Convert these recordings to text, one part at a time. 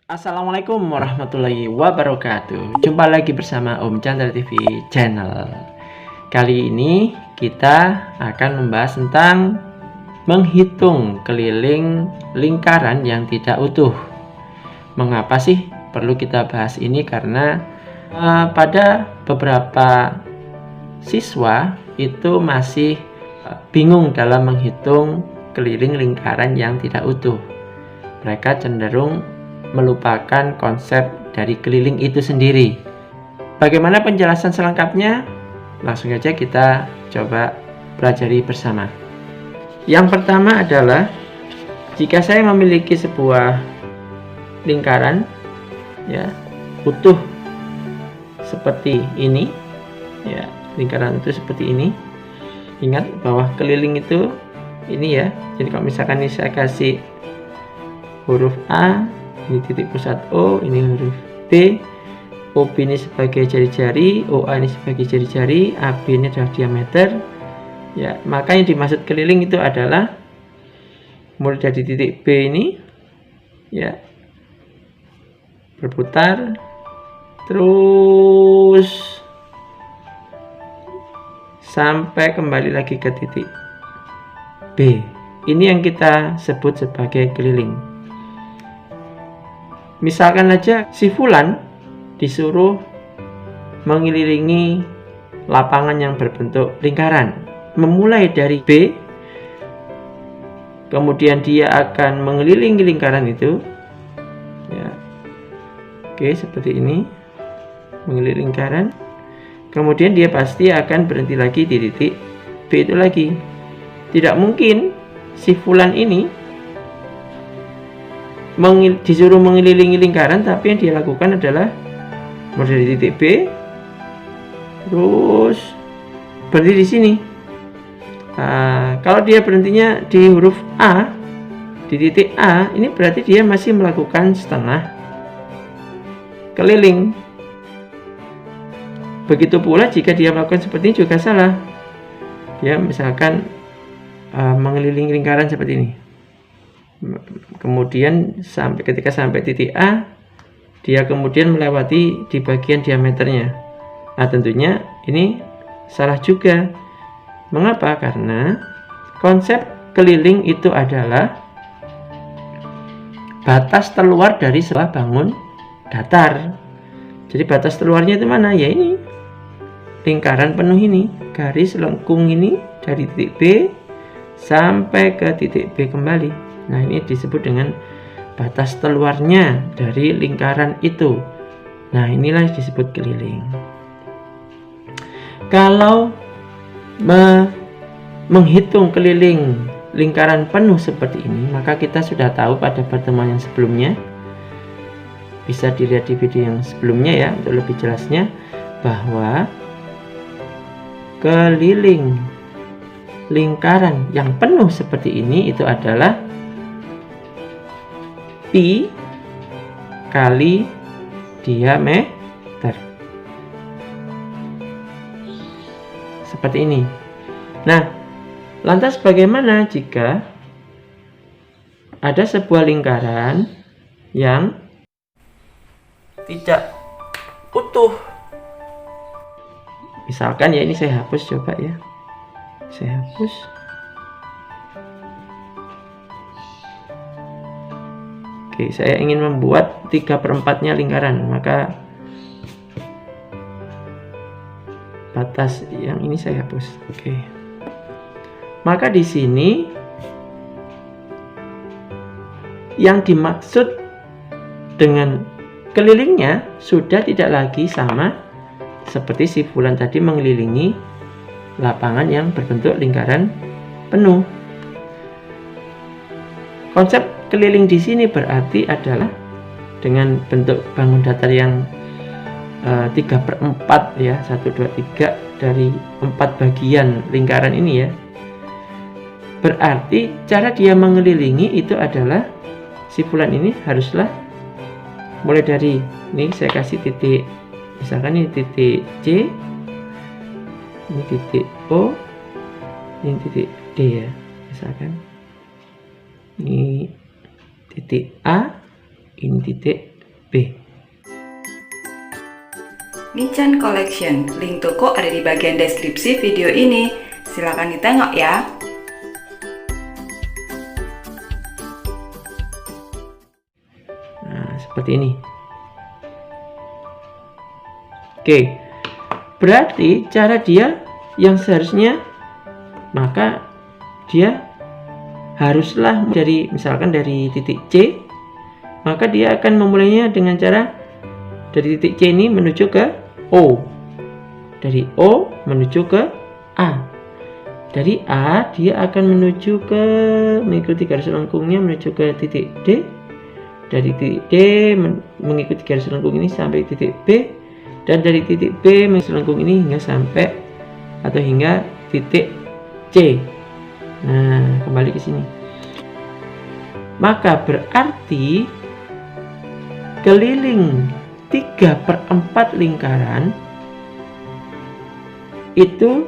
Assalamualaikum warahmatullahi wabarakatuh. Jumpa lagi bersama Om Chandra TV Channel. Kali ini kita akan membahas tentang menghitung keliling lingkaran yang tidak utuh. Mengapa sih perlu kita bahas ini? Karena pada beberapa siswa itu masih bingung dalam menghitung keliling lingkaran yang tidak utuh. Mereka cenderung melupakan konsep dari keliling itu sendiri. Bagaimana penjelasan selengkapnya? Langsung aja kita coba pelajari bersama. Yang pertama adalah jika saya memiliki sebuah lingkaran ya utuh seperti ini ya, lingkaran itu seperti ini. Ingat bahwa keliling itu ini ya. Jadi kalau misalkan ini saya kasih huruf A, ini titik pusat O, ini huruf B, OB ini sebagai jari-jari, OA ini sebagai jari-jari, AB ini adalah diameter. Ya, maka yang dimaksud keliling itu adalah mulai dari titik B ini ya berputar terus sampai kembali lagi ke titik B. Ini yang kita sebut sebagai keliling. Misalkan aja si Fulan disuruh mengelilingi lapangan yang berbentuk lingkaran, memulai dari B, kemudian dia akan mengelilingi lingkaran itu ya. Oke, seperti ini, mengelilingi lingkaran, kemudian dia pasti akan berhenti lagi di titik B itu lagi. Tidak mungkin si Fulan ini disuruh mengelilingi lingkaran, tapi yang dia lakukan adalah mulai dari titik B terus berhenti di sini. Kalau dia berhentinya di huruf A, di titik A, ini berarti dia masih melakukan setengah keliling. Begitu pula jika dia melakukan seperti ini juga salah. Dia misalkan mengelilingi lingkaran seperti ini, kemudian ketika sampai titik A, dia kemudian melewati di bagian diameternya. Nah, tentunya ini salah juga. Mengapa? Karena konsep keliling itu adalah batas terluar dari sebuah bangun datar. Jadi batas terluarnya itu mana? Ya ini, lingkaran penuh ini, garis lengkung ini dari titik B sampai ke titik B kembali. Nah, ini disebut dengan batas terluarnya dari lingkaran itu. Nah, inilah disebut keliling. Kalau menghitung keliling lingkaran penuh seperti ini, maka kita sudah tahu pada pertemuan yang sebelumnya, bisa dilihat di video yang sebelumnya ya untuk lebih jelasnya, bahwa keliling lingkaran yang penuh seperti ini itu adalah pi kali diameter. Seperti ini. Nah, lantas bagaimana jika ada sebuah lingkaran yang tidak utuh? Misalkan ya, ini saya hapus coba ya. Saya hapus. Oke, saya ingin membuat 3/4-nya lingkaran, maka batas yang ini saya hapus. Oke. Maka di sini yang dimaksud dengan kelilingnya sudah tidak lagi sama seperti si Fulan tadi mengelilingi lapangan yang berbentuk lingkaran penuh. Konsep keliling di sini berarti adalah dengan bentuk bangun datar yang 3/4 ya, 1, 2, 3 dari 4 bagian lingkaran ini ya. Berarti cara dia mengelilingi itu adalah si Fulan ini haruslah mulai dari ini, saya kasih titik, misalkan ini titik C, ini titik O, ini titik D ya, misalkan ini titik A, ini titik B. Michan Collection, link toko ada di bagian deskripsi video ini. Silahkan ditengok ya. Nah, seperti ini. Oke, berarti cara dia yang seharusnya, maka dia haruslah misalkan dari titik C, maka dia akan memulainya dengan cara dari titik C ini menuju ke O, dari O menuju ke A, dari A dia akan menuju ke mengikuti garis lengkungnya menuju ke titik D, dari titik D mengikuti garis lengkung ini sampai titik B, dan dari titik B mengikuti lengkung ini hingga sampai atau hingga titik C. Nah, kembali ke sini. Maka berarti keliling 3/4 lingkaran itu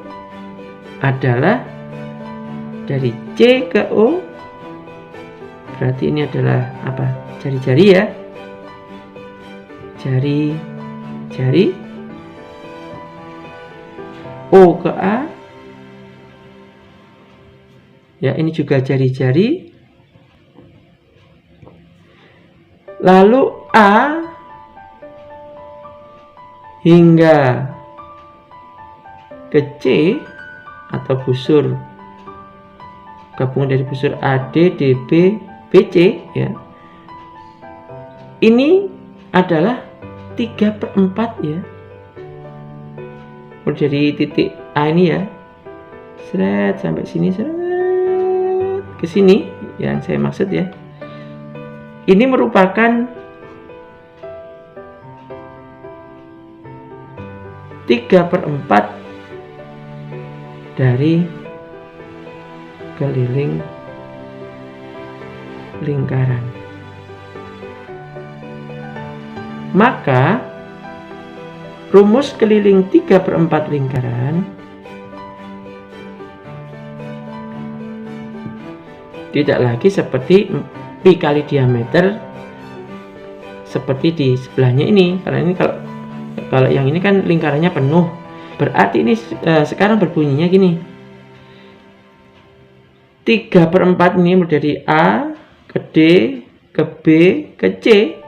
adalah dari C ke O. Berarti ini adalah apa? Jari-jari ya. Jari O ke A. Ya, ini juga jari-jari. Lalu A hingga ke C atau busur gabungan dari busur AD, DB, BC ya. Ini adalah 3/4 ya. Dari titik A ini ya, seret sampai sini, seret ke sini yang saya maksud ya. Ini merupakan 3/4 dari keliling lingkaran. Maka rumus keliling 3/4 lingkaran tidak lagi seperti pi kali diameter seperti di sebelahnya ini, karena ini kalau yang ini kan lingkarannya penuh, berarti ini sekarang berbunyinya gini, 3/4 ini dari A ke D ke B ke C,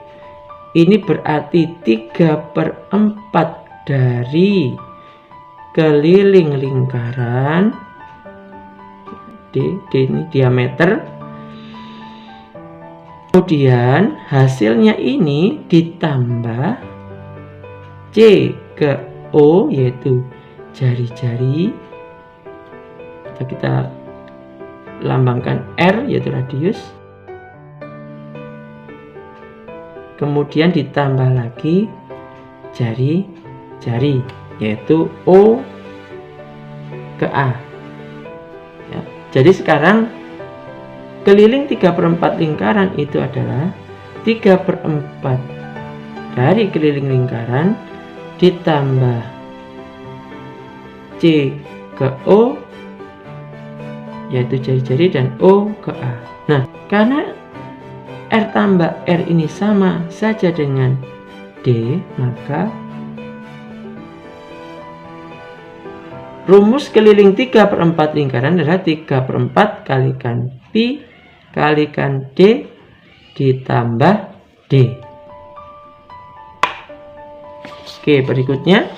ini berarti 3/4 dari keliling lingkaran D ini diameter. Kemudian hasilnya ini ditambah C ke O, yaitu jari-jari, atau kita lambangkan R, yaitu radius. Kemudian ditambah lagi jari-jari, yaitu O ke A ya. Jadi sekarang keliling 3/4 lingkaran itu adalah 3/4 dari keliling lingkaran ditambah C ke O, yaitu jari-jari, dan O ke A. Nah, karena R tambah R ini sama saja dengan D, maka rumus keliling 3/4 lingkaran adalah 3/4 kalikan pi kalikan D ditambah D. Oke, berikutnya,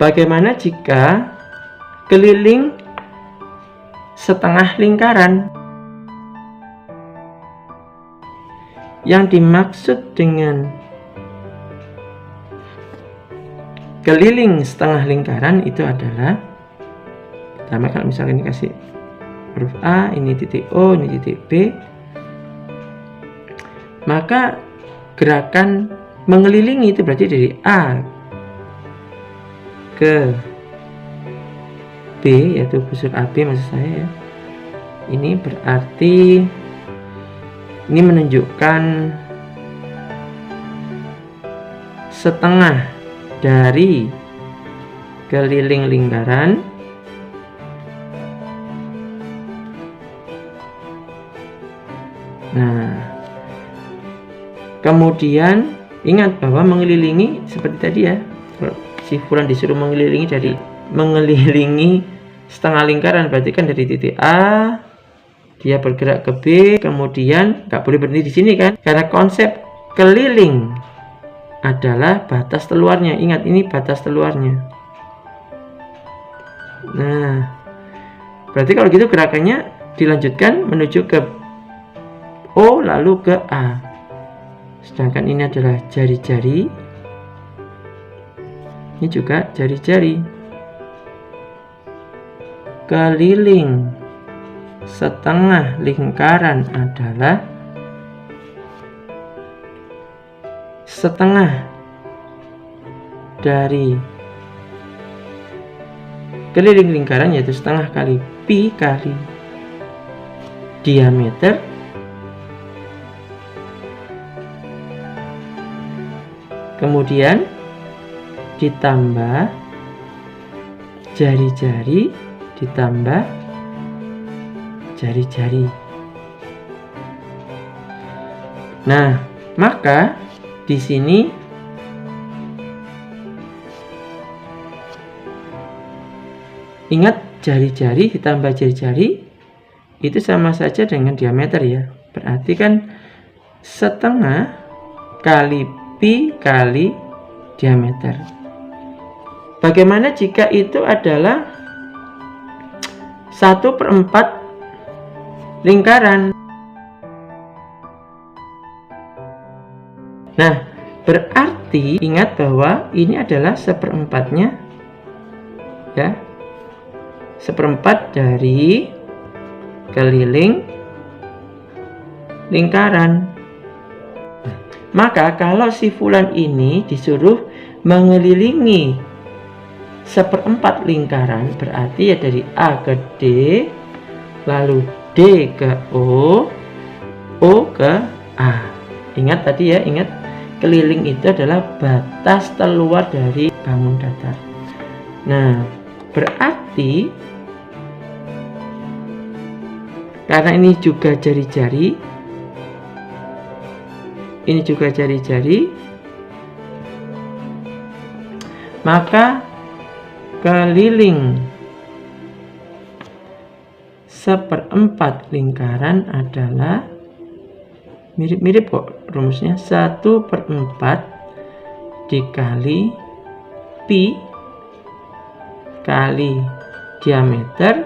bagaimana jika keliling setengah lingkaran? Yang dimaksud dengan keliling setengah lingkaran itu adalah, pertama kalau misalnya ini kasih huruf A, ini titik O, ini titik B, maka gerakan mengelilingi itu berarti dari A ke B, yaitu busur AB maksud saya ya. Ini berarti ini menunjukkan setengah dari keliling lingkaran Nah, Kemudian ingat bahwa mengelilingi seperti tadi ya, si Fulan disuruh mengelilingi setengah lingkaran, berarti kan dari titik A dia bergerak ke B, kemudian nggak boleh berhenti di sini kan, karena konsep keliling adalah batas teluarnya. Ingat, ini batas teluarnya. Nah, berarti kalau gitu gerakannya dilanjutkan menuju ke O lalu ke A. Sedangkan ini adalah jari-jari, ini juga jari-jari. Keliling setengah lingkaran adalah setengah dari keliling lingkaran, yaitu setengah kali pi kali diameter kemudian ditambah jari-jari ditambah jari-jari. Nah, maka di sini ingat, jari-jari ditambah jari-jari itu sama saja dengan diameter ya. Berarti kan setengah kali pi kali diameter. Bagaimana jika itu adalah 1/4 lingkaran? Nah, berarti ingat bahwa ini adalah 1/4-nya ya, 1/4 dari keliling lingkaran. Maka kalau si Fulan ini disuruh mengelilingi 1/4 lingkaran, berarti ya dari A ke D, lalu D ke O, O ke A. Ingat tadi ya, ingat keliling itu adalah batas teluar dari bangun datar. Nah, berarti karena ini juga jari-jari, ini juga jari-jari, maka keliling 1/4 lingkaran adalah mirip-mirip kok rumusnya, 1/4 dikali pi kali diameter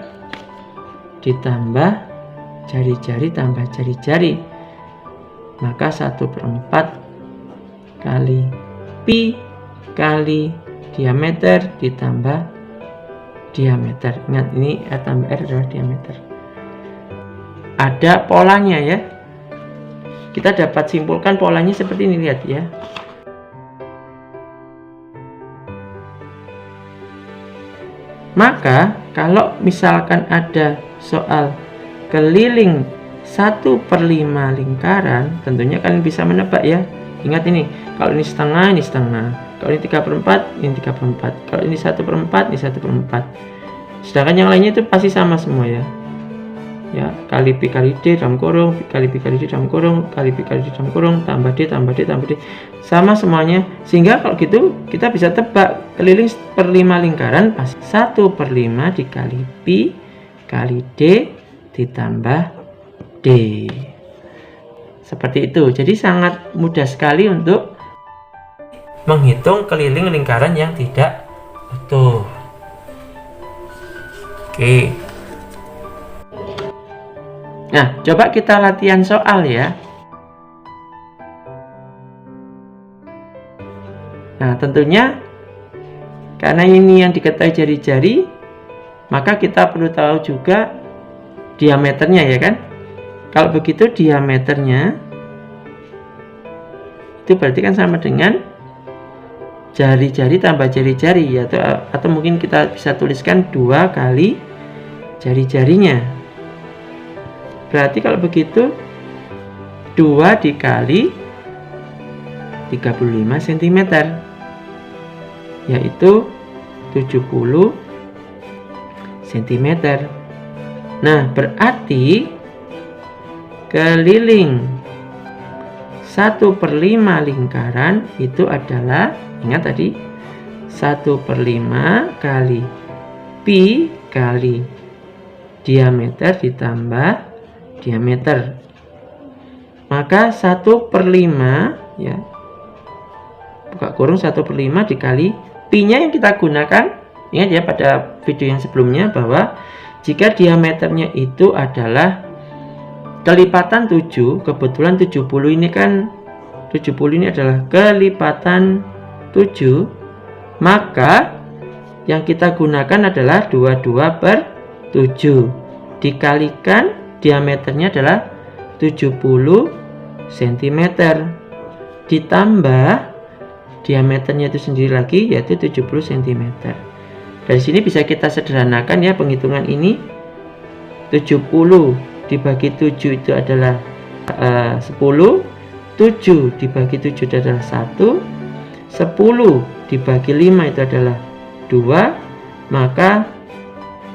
ditambah jari-jari tambah jari-jari, maka 1/4 kali pi kali diameter ditambah diameter. Ingat, ini R tambah R adalah diameter. Ada polanya ya, kita dapat simpulkan polanya seperti ini, lihat ya. Maka kalau misalkan ada soal keliling 1/5 lingkaran, tentunya kalian bisa menebak ya. Ingat ini, kalau ini setengah, ini setengah. Kalau ini 3/4, ini 3/4. Kalau ini 1/4, ini 1/4. Sedangkan yang lainnya itu pasti sama semua ya. Ya, kali pi kali d dalam kurung, kali pi kali d dalam kurung, kali pi kali d dalam kurung, tambah d tambah d tambah d. Sama semuanya. Sehingga kalau gitu kita bisa tebak keliling 1/5 lingkaran pasti 1/5 dikali pi kali d ditambah d. Seperti itu. Jadi sangat mudah sekali untuk menghitung keliling lingkaran yang tidak utuh. Oke. Nah, coba kita latihan soal ya. Nah, tentunya karena ini yang diketahui jari-jari, maka kita perlu tahu juga diameternya ya kan. Kalau begitu diameternya itu berarti kan sama dengan jari-jari tambah jari-jari, atau mungkin kita bisa tuliskan 2 kali jari-jarinya. Berarti kalau begitu 2 dikali 35 cm, yaitu 70 cm. Nah, berarti keliling 1/5 lingkaran itu adalah, ingat tadi, 1/5 kali pi kali diameter ditambah diameter. Maka 1/5 ya, buka kurung 1/5 dikali pi-nya yang kita gunakan. Ingat ya pada video yang sebelumnya bahwa jika diameternya itu adalah kelipatan 7, kebetulan 70 ini kan 70 ini adalah kelipatan 7, maka yang kita gunakan adalah 22/7 dikalikan diameternya adalah 70 cm ditambah diameternya itu sendiri lagi yaitu 70 cm. Dari sini bisa kita sederhanakan ya penghitungan ini. 70 dibagi 7 itu adalah 10, 7 dibagi 7 itu adalah 1, 10 dibagi 5 itu adalah 2, maka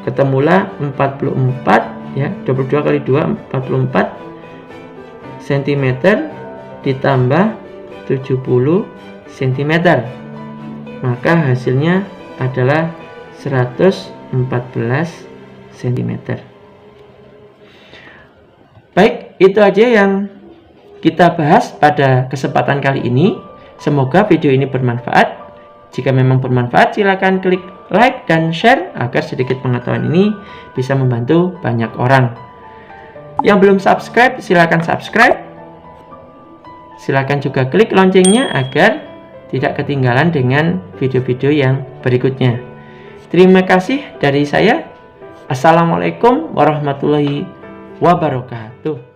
ketemulah 44 ya, 22 kali 2 44 cm ditambah 70 cm, maka hasilnya adalah 114 cm. Baik, itu aja yang kita bahas pada kesempatan kali ini. Semoga video ini bermanfaat. Jika memang bermanfaat, silakan klik like dan share agar sedikit pengetahuan ini bisa membantu banyak orang. Yang belum subscribe, silakan subscribe. Silakan juga klik loncengnya agar tidak ketinggalan dengan video-video yang berikutnya. Terima kasih dari saya. Assalamualaikum warahmatullahi wabarakatuh.